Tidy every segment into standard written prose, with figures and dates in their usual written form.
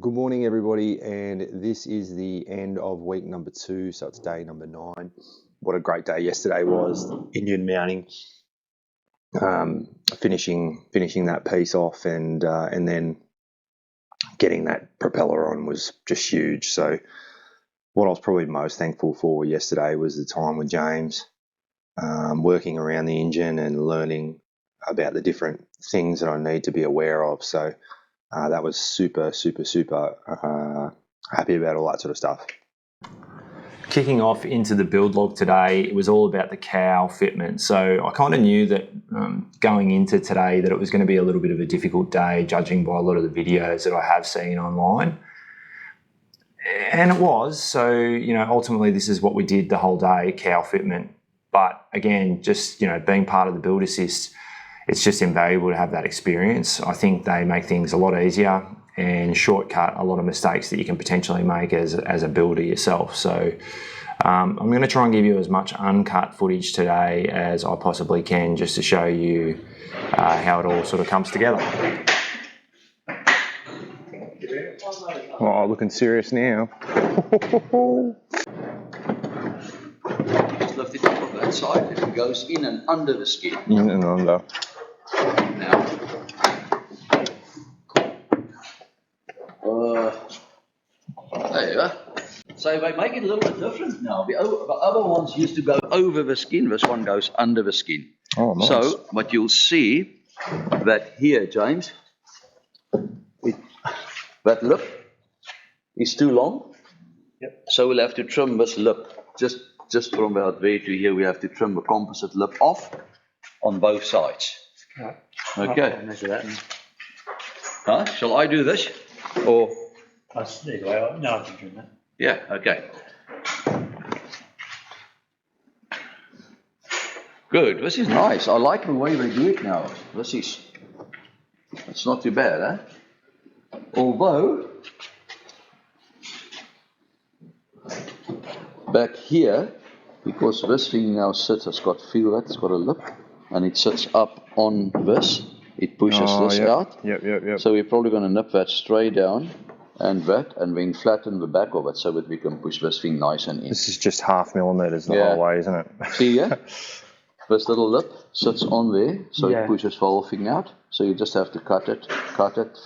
Good morning, everybody, and this is the end of week number 2, so it's day number 9. What a great day yesterday was, engine mounting, finishing that piece off, and then getting that propeller on was just huge. So what I was probably most thankful for yesterday was the time with James, working around the engine and learning about the different things that I need to be aware of. So that was super happy about all that sort of stuff. Kicking off into the build log today, it was all about the cowl fitment. So I kind of knew that going into today that it was going to be a little bit of a difficult day, judging by a lot of the videos that I have seen online. And it was. So, ultimately this is what we did the whole day, cowl fitment. But again, just, being part of the build assist, it's just invaluable to have that experience. I think they make things a lot easier and shortcut a lot of mistakes that you can potentially make as a builder yourself. So I'm going to try and give you as much uncut footage today as I possibly can, just to show you how it all sort of comes together. Oh, looking serious now. Just lift it up on that side, and it goes in and under the skin. In and under. Now, there you are. So they make it a little bit different now. The other ones used to go over the skin. This one goes under the skin. Oh, nice. So what you'll see that here, James, that lip is too long. Yep. So we'll have to trim this lip. Just from about there to here, we have to trim the composite lip off on both sides. Right. Okay. I'll measure that. Huh? Shall I do this? Or? Either way, no, I can trim that. Yeah, okay. Good, this is nice. I like the way they do it now. It's not too bad, eh? Although, back here, because this thing now sits, it's got a lip, and it sits up on this, it pushes this out. Yep. So we're probably going to nip that straight down, and then flatten the back of it so that we can push this thing nice and in. This is just 0.5 millimeters the whole way, isn't it? See here? This little lip sits on there, so it pushes the whole thing out. So you just have to cut it,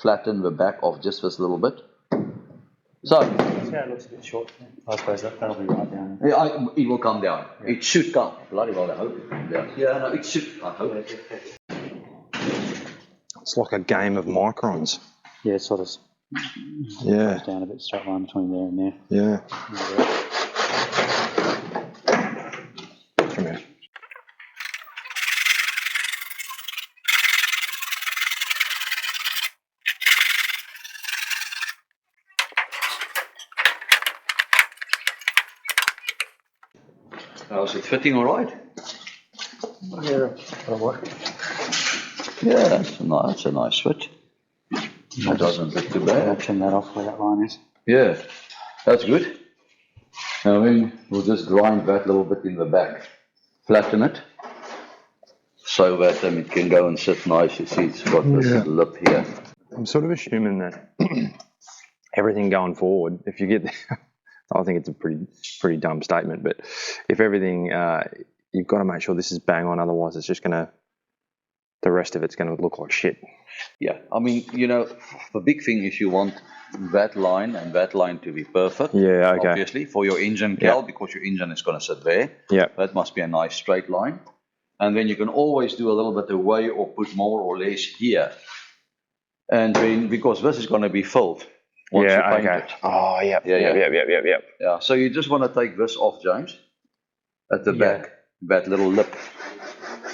flatten the back of just this little bit. So. Yeah, it looks a bit short. I suppose that'll be right down. Yeah, it will come down. Yeah. It should come. Bloody well, I hope it comes down. Yeah, no, it should. I hope. It's like a game of microns. Yeah, it sort of goes down a bit, straight line between there and there. Yeah. Come here. How's it fitting all right? Yeah, that'll work. Yeah, that's a nice fit. That doesn't look too bad. I'll trim that off where that line is. Yeah, that's good. Now then, we'll just grind that little bit in the back. Flatten it. So that it can go and sit nice. You see, it's got this lip here. I'm sort of assuming that everything going forward, if you get, I think it's a pretty dumb statement, but if everything, you've got to make sure this is bang on, otherwise it's just the rest of it's going to look like shit. Yeah, I mean, the big thing is you want that line and that line to be perfect. Yeah, okay. Obviously, for your engine cowl, because your engine is going to sit there. Yeah. That must be a nice straight line. And then you can always do a little bit away or put more or less here. And then, because this is going to be filled once you paint it. Oh, yeah. Yeah, so you just want to take this off, James, at the back, that little lip.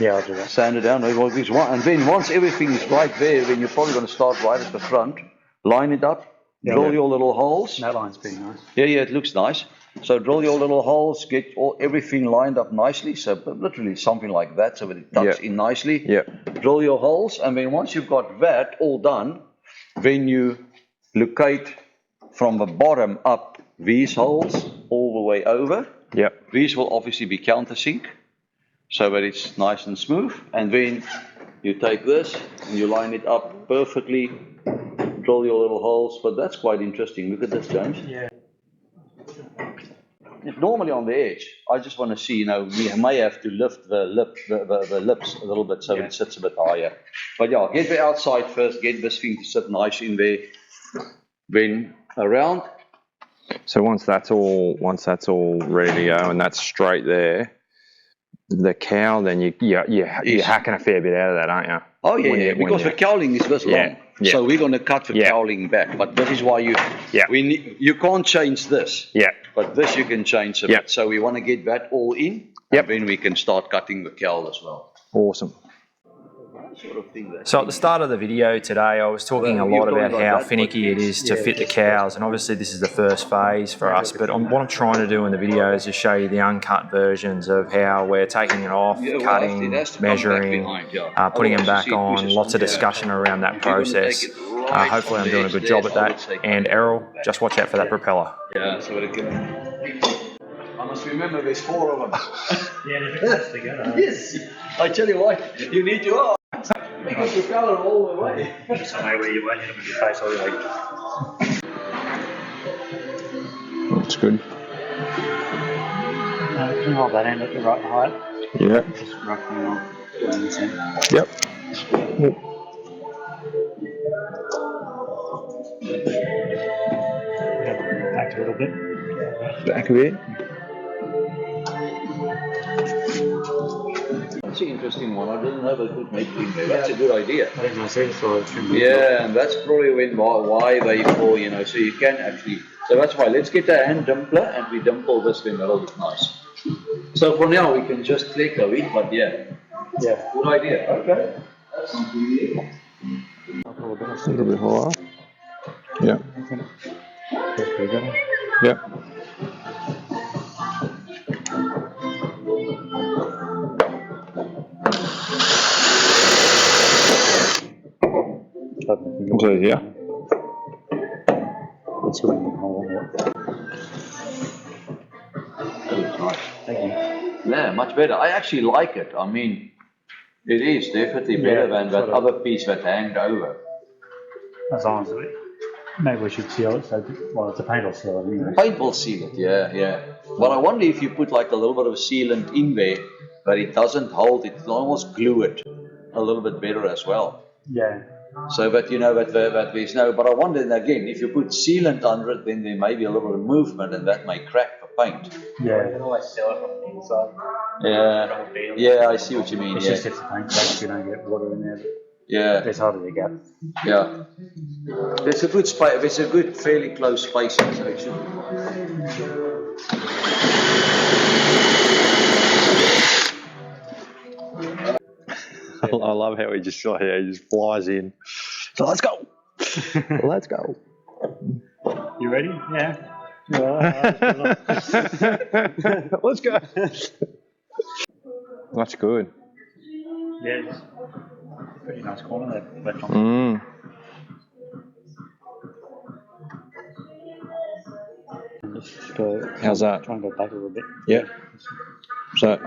Yeah, I'll do that. Sand it down, and then once everything is right there, then you're probably going to start right at the front, line it up, drill your little holes. That line's pretty nice. Yeah, it looks nice. So drill your little holes, get everything lined up nicely, so literally something like that, so that it tucks in nicely. Yeah. Drill your holes, and then once you've got that all done, then you locate from the bottom up these holes all the way over. Yep. These will obviously be countersink, so that it's nice and smooth. And then you take this and you line it up perfectly drill your little holes, but that's quite interesting. Look at this, James. Yeah. If normally on the edge, I just want to see, you know, we may have to lift the lips a little bit so it sits a bit higher. But yeah, get the outside first, get this thing to sit nice in there, then around. So once that's all ready to go and that's straight there, the cowl, then you're hacking a fair bit out of that, aren't you? Oh yeah, because the cowling is this long, so we're going to cut the cowling back. But this is why you can't change this. Yeah. But this you can change a bit. So we want to get that all in, and then we can start cutting the cowl as well. Awesome. Sort of thing there. So at the start of the video today, I was talking a lot about how finicky it is to fit the cowls, and obviously this is the first phase for us, but what I'm trying to do in the video is just show you the uncut versions of how we're taking it off, cutting, measuring, putting them back on, lots of discussion around that process. Hopefully I'm doing a good job at that, and Errol, just watch out for that propeller. Yeah, so it can... I must remember there's 4 of them. Yeah, they're close together. Yes, I tell you what, you need your arm. Because you colour all the way. Somewhere where you won't hit them with your face all the way. That's good. Can you hold that end at the right height? Yeah. Just roughly on 1%. Yep. Back a little bit. Back a bit. That's an interesting one. I didn't know they could make it in there. That's a good idea. I think my sense for it should be. Yeah, and that's probably why they fall, you know, so you can actually, so that's why, let's get a hand dimpler and we dimple this thing, that'll look nice. So for now we can just click a bit, but yeah, good idea, okay. That's not good. A little bit higher. Yeah. That's pretty good. Yep. So yeah. Let's go in the hole here. That looks nice. Thank you. Yeah, much better. I actually like it. I mean, it is definitely better than that other piece that hanged over. As long as maybe we should seal it. So, well, it's a paint will seal it anyway. Paint will seal it, yeah. But I wonder if you put like a little bit of sealant in there, but it doesn't hold it, it'll almost glue it a little bit better as well. Yeah. So that you know that there's no, but I wonder again, if you put sealant under it, then there may be a little bit of movement and that may crack the paint. Yeah. You can always seal it from the inside. Yeah, I see what you mean. It's just if the paint cracks, you don't get water in there. Yeah. There's hardly a gap. Yeah. There's a good space, there's a good fairly close spacing, so it should be fine. I love how he just flies in. So let's go. Let's go. You ready? Yeah. Let's go. That's good. Yeah, it's pretty nice corner there. Left on. Just go. How's that? Try and go back a little bit. Yeah. So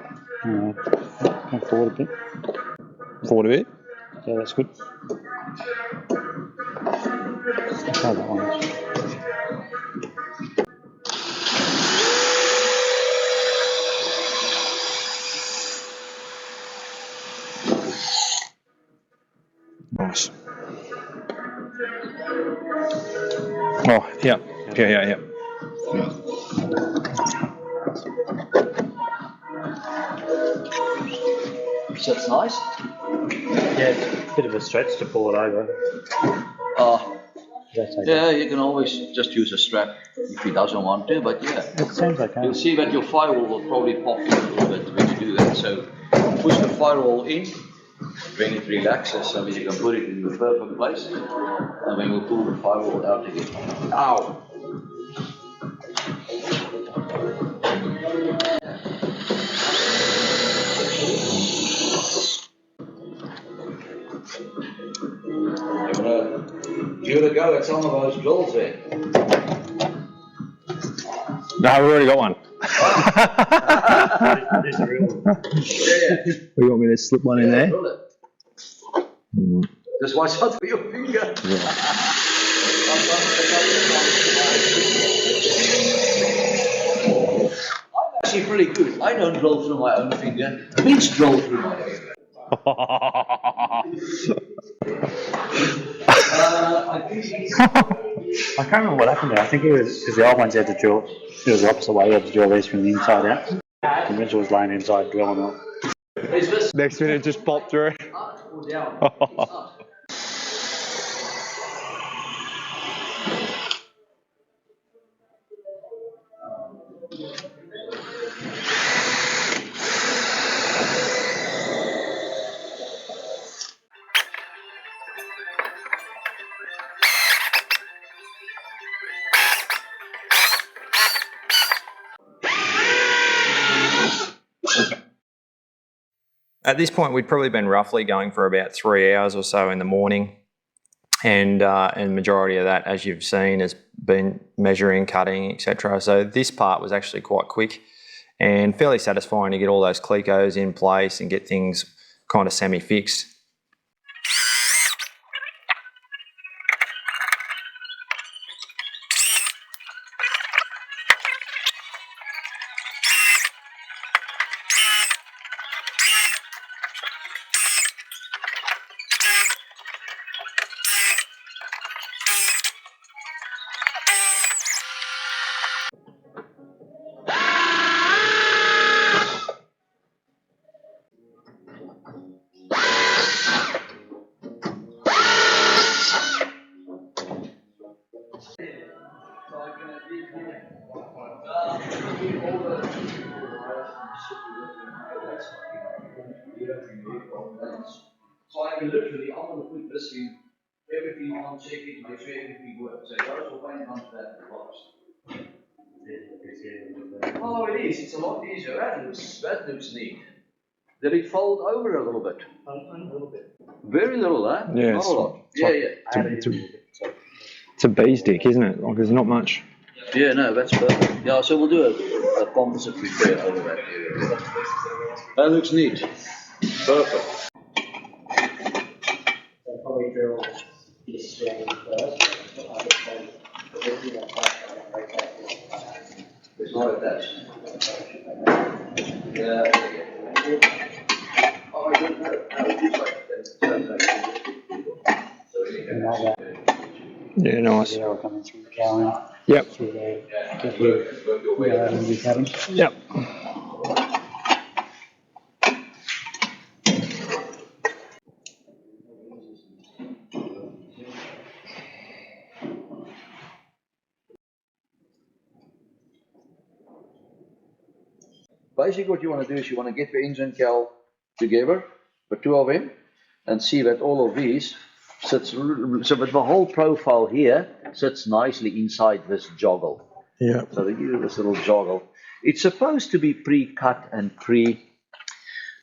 Come forward a bit. forward a bit. Yeah, that's good. I'll try that one. Nice. Oh, yeah. Yeah. So it's nice. Yeah, it's a bit of a stretch to pull it over. That's okay. Yeah, you can always just use a strap if he doesn't want to, but yeah. It seems okay. You'll see that your firewall will probably pop in a little bit when you do that. So push the firewall in, when it relaxes, so you can put it in the perfect place, and then we'll pull the firewall out again. Ow! Give it a go at some of those drills there. No, we've already got one. This is a real one. Yeah. You want me to slip one in there? Drill it. Just watch out for your finger. Yeah. Actually pretty good. I don't drill through my own finger. Please drill through my finger. I can't remember what happened there. I think it was because the old ones had to drill. It was the opposite way. You had to drill these from the inside out. The Mitchell was laying inside drilling out. Next minute, just popped through. Up or down? It's up. At this point, we'd probably been roughly going for about 3 hours or so in the morning, and majority of that, as you've seen, has been measuring, cutting, etc. So this part was actually quite quick and fairly satisfying to get all those clecos in place and get things kind of semi-fixed. So I can literally, I'm going to put this in, everything on, check it, make sure everything works. So those will find on that box. Oh, it is. It's a lot easier. That looks neat. Did it fold over a little bit? A little bit. Very little, huh? Yeah, not a lot. Yeah, yeah. It's a bee's dick, isn't it? Like, there's not much. Yeah, no, that's perfect. Yeah, so we'll do a composite repair over that area. That looks neat. Perfect. So probably drill this string first. It's not attached. Yeah. Oh, I don't know. Yeah, nice. They were coming through the cowling. Yep. Through there. Get here. In the cabin. Yep. Basically what you want to do is you want to get the engine cowl together, the two of them, and see that all of these sits, so that the whole profile here sits nicely inside this joggle. Yeah. So they give this little joggle. It's supposed to be pre-cut and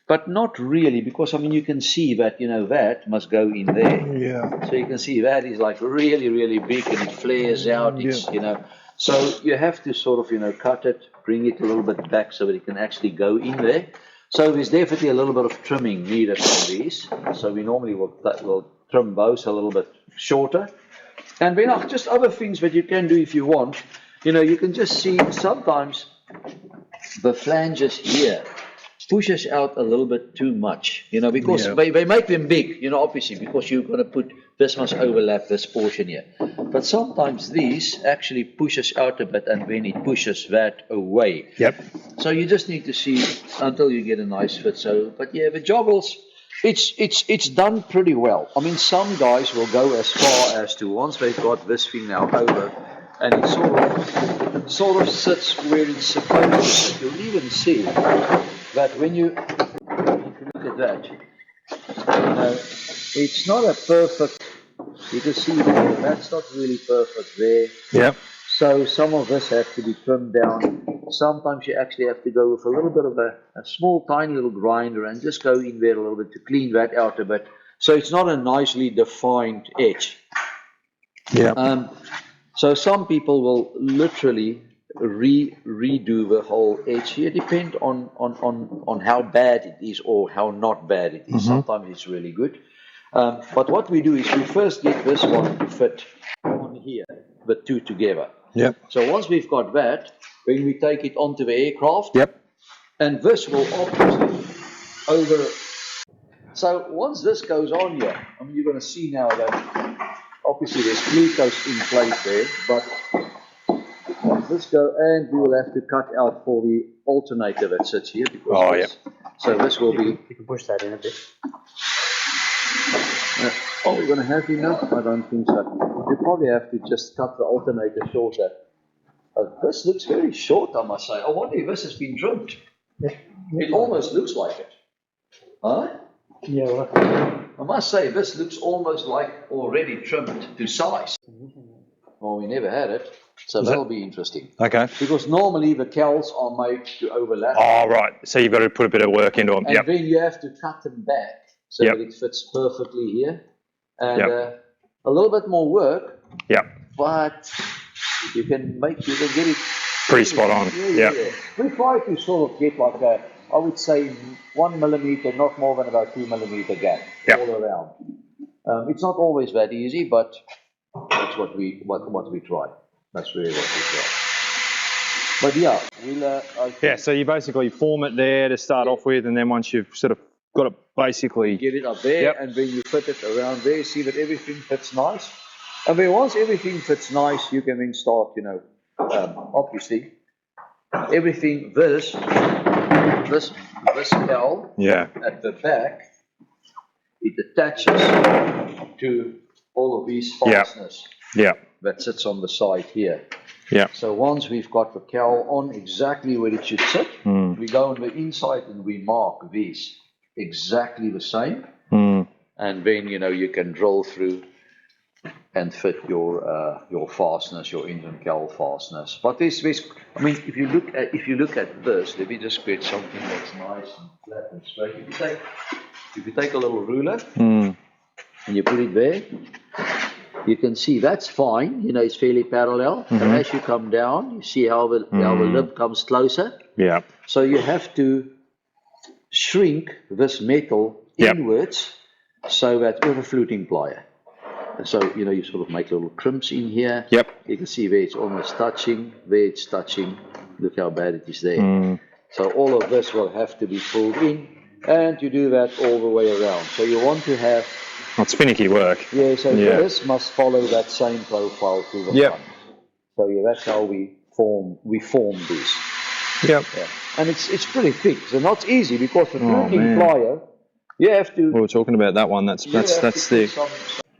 but not really, because I mean you can see that, you know, that must go in there. Yeah. So you can see that is like really, really big and it flares out. It's, you know, so you have to sort of, you know, cut it, bring it a little bit back so that it can actually go in there. So there's definitely a little bit of trimming needed on these. So we normally will trim those a little bit shorter. And then just other things that you can do if you want. You know, you can just see sometimes the flanges here pushes out a little bit too much, you know, because they make them big, you know, obviously, because you're going to put, this must overlap this portion here. But sometimes these actually pushes out a bit and then it pushes that away. Yep. So you just need to see until you get a nice fit. So, but yeah, the joggles, it's done pretty well. I mean, some guys will go as far as to, once they've got this thing now over, and it sort of sits where it's supposed to. You'll even see that when you, if you look at that, you know, it's not a perfect, you can see there, that's not really perfect there. Yep. So some of this has to be trimmed down. Sometimes you actually have to go with a little bit of a small, tiny little grinder and just go in there a little bit to clean that out a bit. So it's not a nicely defined edge. Yeah. So some people will literally redo the whole edge here, depend on how bad it is or how not bad it is. Sometimes it's really good. But what we do is we first get this one to fit on here, the two together. Yep. So once we've got that, then we take it onto the aircraft. Yep. And this will obviously over. So once this goes on here, I mean, you're going to see now that obviously there's glucose in place there, but once this go, and we will have to cut out for the alternator that sits here. Because so this will be. You can push that in a bit. Are we going to have enough? I don't think so. We probably have to just cut the alternator shorter. This looks very short, I must say. I wonder if this has been trimmed. It almost looks like it. Huh? Yeah, well, I must say, this looks almost like already trimmed to size. Well, we never had it, so that'll be interesting. Okay. Because normally the cowls are made to overlap. Oh, right. So you've got to put a bit of work into them. And then you have to cut them back so that it fits perfectly here. And a little bit more work. Yep. But you can get it Pretty spot on. Yeah. We try to sort of get like a, I would say 1 millimeter, not more than about 2 millimeter gap all around. It's not always that easy, but that's what we try. That's really what we try. But yeah, we'll. So you basically form it there to start off with, and then once you've sort of got it basically. Get it up there, and then you fit it around there, see that everything fits nice. And then once everything fits nice, you can then start, obviously, everything, this cowl at the back, it attaches to all of these fasteners that sits on the side here. Yeah. So once we've got the cowl on exactly where it should sit, we go on the inside and we mark these exactly the same. And then, you can drill through and fit your fasteners, your engine cowl fasteners. But this, I mean, if you look at this, let me just get something that's nice and flat and straight. If you take a little ruler and you put it there, you can see that's fine. It's fairly parallel. And as you come down, you see how the lip comes closer. Yeah. So you have to shrink this metal inwards so that with a fluting plier. So, you sort of make little crimps in here. Yep. You can see where it's almost touching, where it's touching. Look how bad it is there. So all of this will have to be pulled in, and you do that all the way around. So you want to have... It's finicky work. Yeah, so this must follow that same profile to the front. So that's how we form these. Yep. Yeah. And it's pretty thick. So not easy because the fluting plier, you have to... We were talking about that one. That's thick.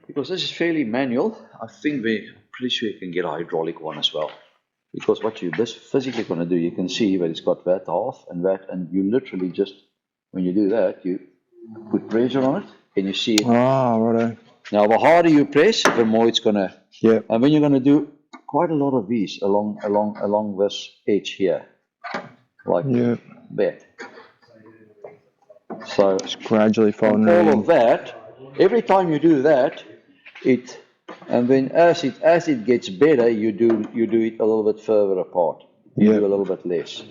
Because this is fairly manual, I think we're pretty sure you can get a hydraulic one as well. Because what you're physically going to do, you can see that it's got that half and that, and you literally just, when you do that, you put pressure on it, and you see it. Oh, righto. Now, the harder you press, the more it's going to... Yeah. And then you're going to do quite a lot of these along this edge here. Like that. So... It's gradually folding all in. of that, every time you do that, and then as it gets better, you do it a little bit further apart. You do a little bit less,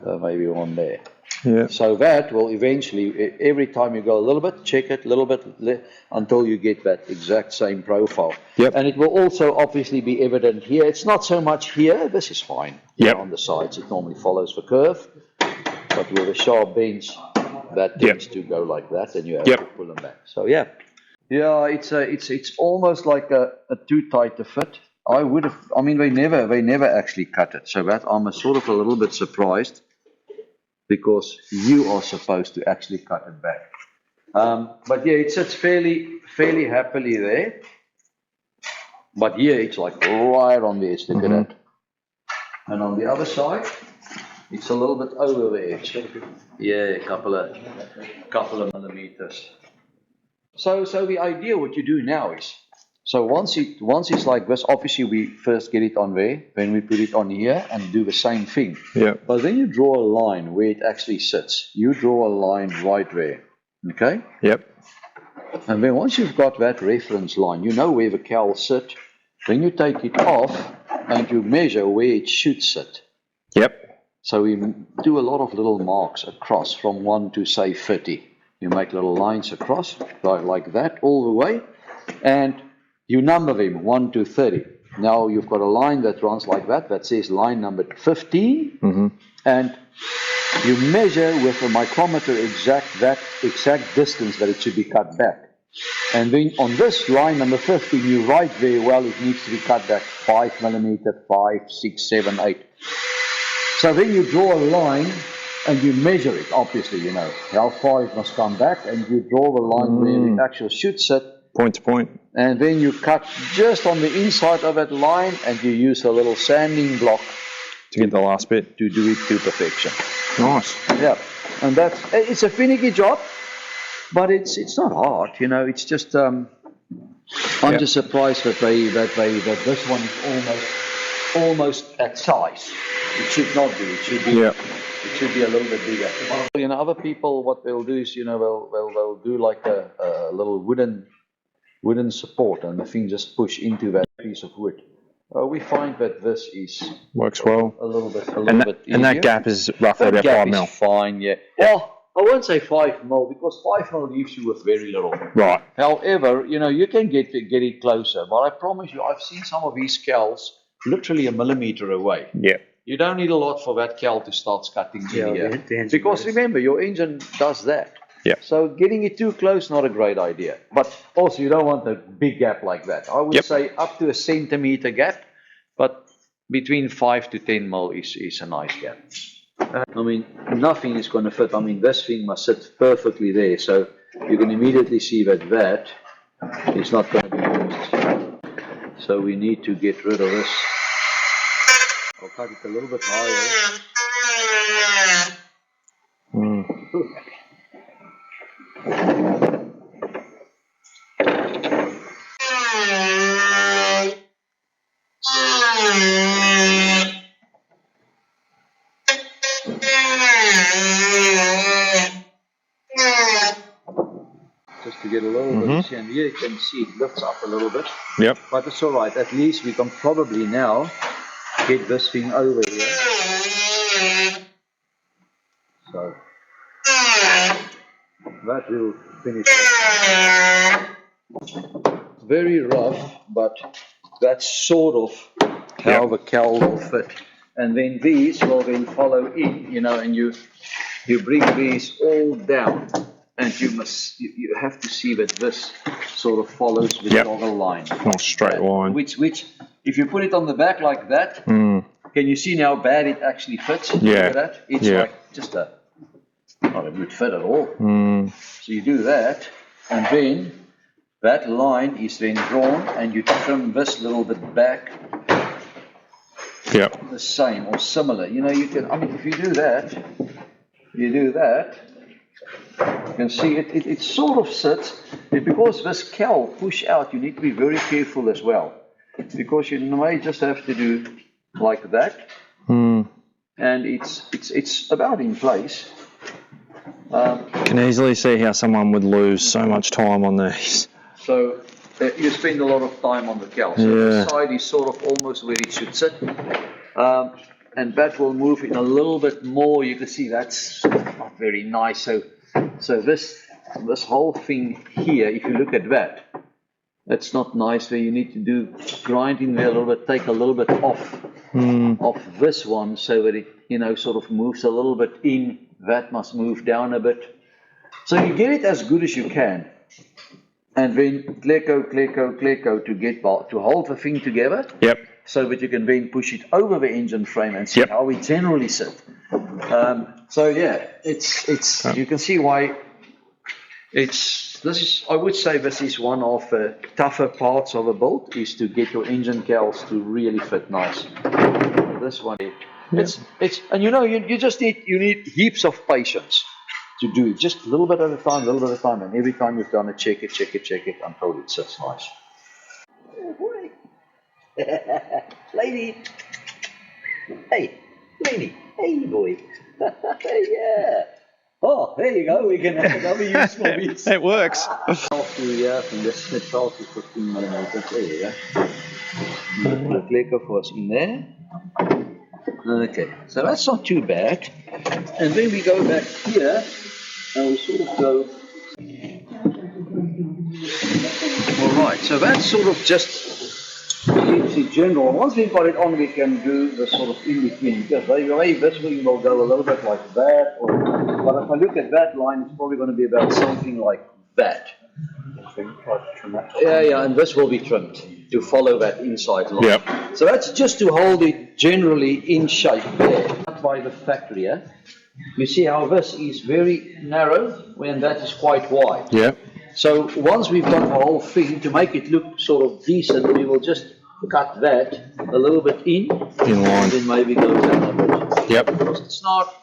maybe one there. Yeah. So that will eventually, every time you go a little bit, check it a little bit until you get that exact same profile. Yep. And it will also obviously be evident here. It's not so much here. This is fine. Yep. On the sides, it normally follows the curve, but with a sharp bench, that tends to go like that, and you have to pull them back. So it's almost like a too tight to fit. They never actually cut it. So that I'm sort of a little bit surprised, because you are supposed to actually cut it back. But it sits fairly happily there. But here it's like right on the edge. Look at that. And on the other side, it's a little bit over the edge. Yeah, a couple of millimeters. So the idea, what you do now is, so once it's like this, obviously we first get it on there, then we put it on here and do the same thing. Yeah. But then you draw a line where it actually sits. You draw a line right there. Okay? Yep. And then once you've got that reference line, you know where the cowl sits, then you take it off and you measure where it should sit. Yep. So we do a lot of little marks across from 1 to say 30. You make little lines across like that all the way, and you number them 1 to 30. Now you've got a line that runs like that, that says line number 15, and you measure with a micrometer that exact distance that it should be cut back. And then on this line number 15, you write very well, it needs to be cut back 5 millimeter, 5, 6, 7, 8. So then you draw a line and you measure it, obviously, you know, how far it must come back, and you draw the line where it actually should sit. Point to point. And then you cut just on the inside of that line, and you use a little sanding block To get the last bit. to do it to perfection. Nice. Yeah, and it's a finicky job, but it's not hard, you know. It's just I'm just surprised that this one is almost at size. It should not be. It should be. It should be a little bit bigger. You know, other people, what they'll do is, you know, they'll do like a little wooden support, and the thing just push into that piece of wood. We find that this works well. a little bit And easier. that gap is roughly about 5 mil. Fine, yeah. Well, I won't say 5 mil, because 5 mil leaves you with very little. Right. However, you know, you can get it closer. But I promise you, I've seen some of these cowls literally a millimeter away. Yeah. You don't need a lot for that cowl to start cutting in here. the engine Because goes. remember, your engine does that. Yeah. So getting it too close, not a great idea. But also, you don't want a big gap like that. I would say up to a centimeter gap, but between 5 to 10 mil is a nice gap. I mean, nothing is going to fit. I mean, this thing must sit perfectly there. So you can immediately see that is not going to be used. So we need to get rid of this. I'll cut it a little bit higher. Just to get a little bit, and here you can see it lifts up a little bit. Yep. But it's all right. At least we can probably now get this thing over here. So that will finish it. It's very rough, but that's sort of how the cowl will fit. And then these will then follow in, you know, and you bring these all down. And you have to see that this sort of follows the doggle line. Not straight line. Which if you put it on the back like that, can you see how bad it actually fits? Yeah. Look at that. It's like just not a good fit at all. So you do that, and then that line is then drawn, and you trim this little bit back. Yep. The same or similar. You know, you can. I mean, if you do that. You can see it sort of sits, because this cowl push out, you need to be very careful as well, because you may just have to do like that, and it's about in place. Can easily see how someone would lose so much time on these. So you spend a lot of time on the cowl. So the side is sort of almost where it should sit, and that will move in a little bit more. You can see that's not very nice. So this whole thing here, if you look at that, that's not nice. Where you need to do grinding there a little bit, take a little bit off this one, so that it, you know, sort of moves a little bit in. That must move down a bit. So you get it as good as you can, and then cleco to hold the thing together. Yep. So that you can then push it over the engine frame and see how it generally sits. So yeah, it's you can see why I would say this is one of the tougher parts of a build, is to get your engine cowls to really fit nice. This one, and you know, you just need heaps of patience to do it, just a little bit at a time, and every time you've done it, check it until it sits nice. Lady, hey boy, yeah. Oh, there you go. We can have another useful piece. It works. From this snip 12 to 15 millimeters. There you go. Put a clicker for us in there. Okay, so that's not too bad. And then we go back here, and we sort of go more Right, so that's sort of just in general. Once we've got it on, we can do the sort of in between. Because maybe this one will go a little bit like that, but if I look at that line, it's probably going to be about something like that. Yeah, and this will be trimmed to follow that inside line. Yep. So that's just to hold it generally in shape there. By the factory, yeah? You see how this is very narrow when that is quite wide. Yep. So once we've got the whole thing, to make it look sort of decent, we will just cut that a little bit in line. and then maybe go down a bit. Yep. Because it's not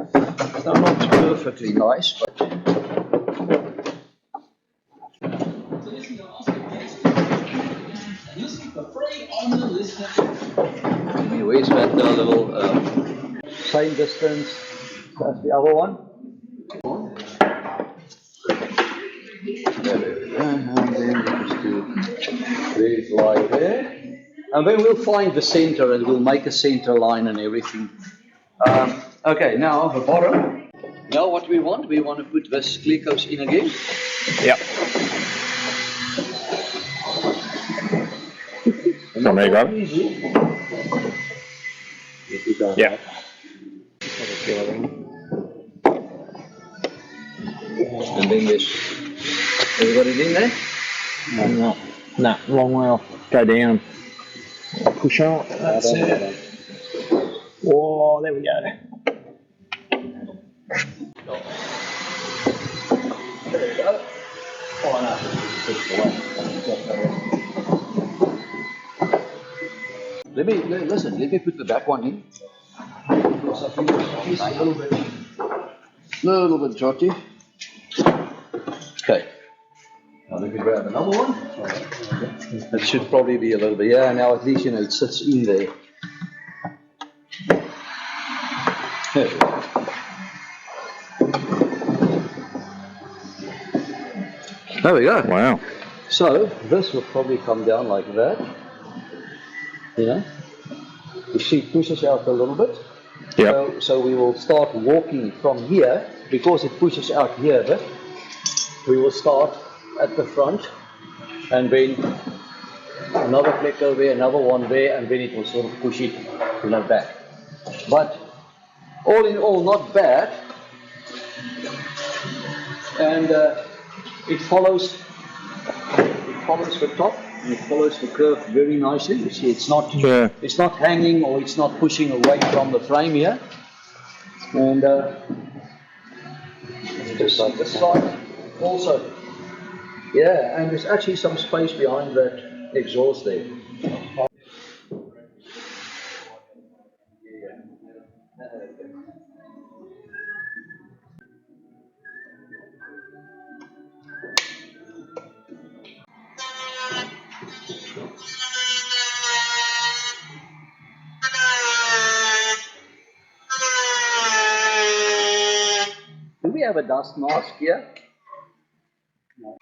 perfectly nice, but anyways, that little same distance as the other one. And then just do this line there. And then we'll find the center and we'll make a center line and everything. Okay, now the bottom. Now what we want to put this glucose in again. Yep. From there, grab it. Yeah. And then this. Have you got it in there? No, long way off. Go down. Push out. That's it. Whoa, there we go. There we go. Oh no. Let me put the back one in. Because I think it's a little bit jotty. Okay. Now let me grab another one. That should probably be a little bit, yeah, now at least, it sits in there. There we go. There we go. Wow. So, this will probably come down like that. You see it pushes out a little bit. Yep. So we will start walking from here, because it pushes out here a bit. We will start at the front, and then another fleck over there, another one there, and then it will sort of push it back. But all in all, not bad. And it follows the top, and it follows the curve very nicely. You see, it's not hanging or it's not pushing away from the frame here. And just like this side also. Yeah, and there's actually some space behind that exhaust there. Do we have a dust mask here? No.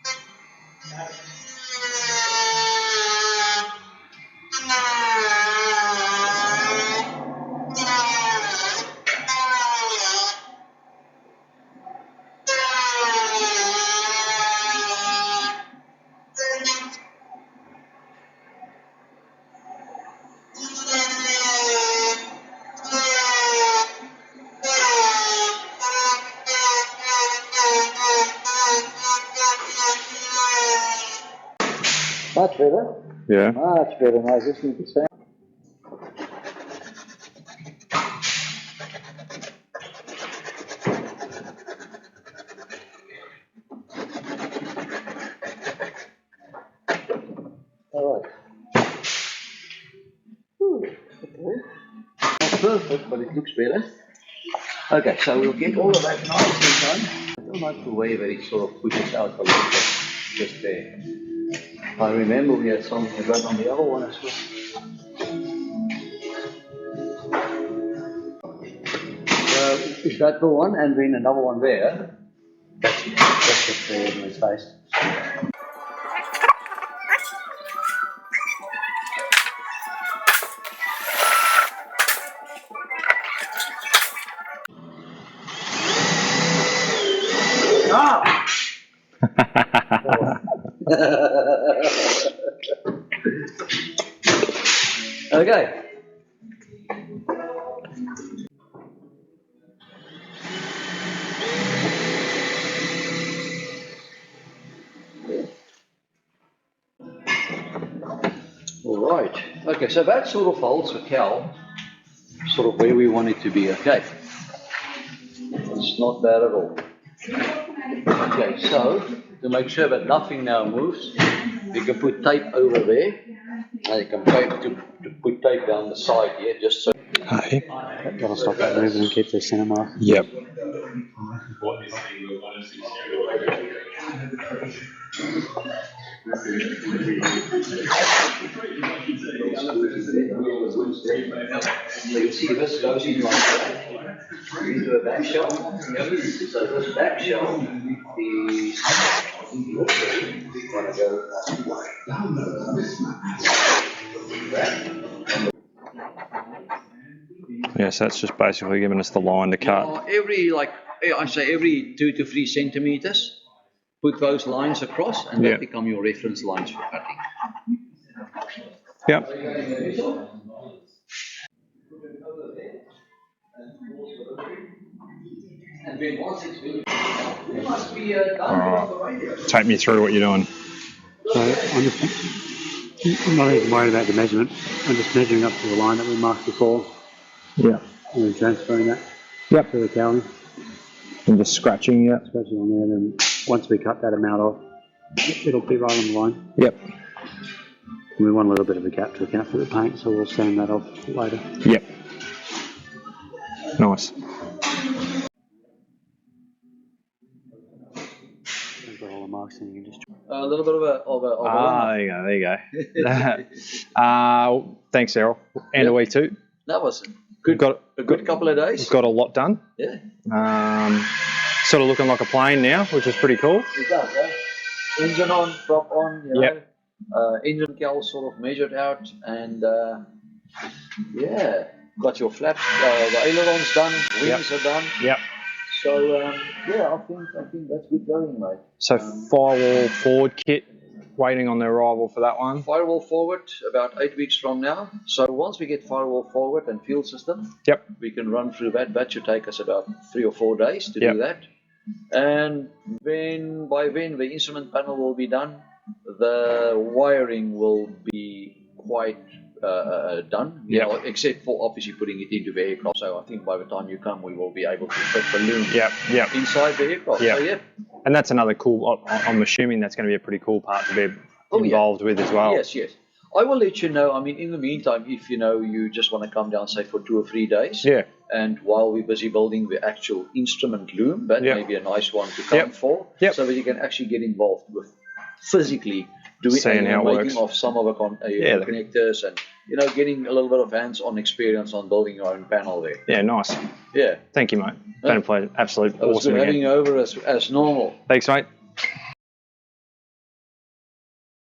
Much better. Yeah. Much better. I just need to say. All right. Not perfect, but it looks better. Okay, so we'll get all of that nicely done. I don't like the way that it sort of pushes out a little bit, just there. I remember we had something like that on the other one as well. Is that the one, and then another one there? That's it. That's just there in his face. Ah! Okay. All right. Okay, so that sort of holds the cowl sort of where we want it to be. Okay. It's not bad at all. Okay, so to make sure that nothing now moves, you can put tape over there, and you can put tape down the side here, just so. Hey. That'll stop that moving and keep the center mark. Yep. You see this goes in like that, into a back shell. So this back shell is going to go Yes, that's just basically giving us the line to cut. every, like, I say every 2 to 3 centimeters, put those lines across, and Yeah. that become your reference lines for cutting. Yep. And then once it's finished, it must be done Alright. on the radio. Take me through what you're doing. So I'm not even worried about the measurement. I'm just measuring up to the line that we marked before Yeah. and then transferring that Yep. to the cowling. And just scratching, yeah. Scratching on there, and then once we cut that amount off, it'll be right on the line. Yep. And we want a little bit of a gap to account for the paint, so we'll sand that off later. Yep. Nice. I've got all the marks, and you can just. A little bit of a There you go. There you go. Thanks, Errol. And Yeah. we too. that was We've got a good couple of days. got a lot done. Yeah, Sort of looking like a plane now, which is pretty cool. it does. Engine on, prop on, you know. Yep. Engine cowl sort of measured out, and yeah, got your flaps, the ailerons done, wings are done. Yep. So yeah, I think that's good going, mate. So firewall forward kit, waiting on the arrival for that one. Firewall forward about 8 weeks from now. So once we get firewall forward and fuel system, Yep. we can run through that. That should take us about 3 or 4 days to Yep. do that. And then by then the instrument panel will be done. The wiring will be quite done, you Yep. know, except for obviously putting it into the aircraft. So I think by the time you come, we will be able to fit the loom Yep. Yep. inside the aircraft. Yep. So yeah. And that's another cool. I'm assuming that's going to be a pretty cool part to be Oh, yeah. involved with as well. Yes, yes. I will let you know. I mean, in the meantime, if you know you just want to come down, say for 2 or 3 days, Yeah. and while we're busy building the actual instrument loom, that Yep. may be a nice one to come Yep. for, Yep. so that you can actually get involved with physically doing Seeing how it making works. of some of the Yeah. connectors, and you know, getting a little bit of hands-on experience on building your own panel there. Yeah. Nice. Yeah, Thank you, mate. Been a pleasure. Absolute it was awesome good having again. you over as normal. Thanks, mate.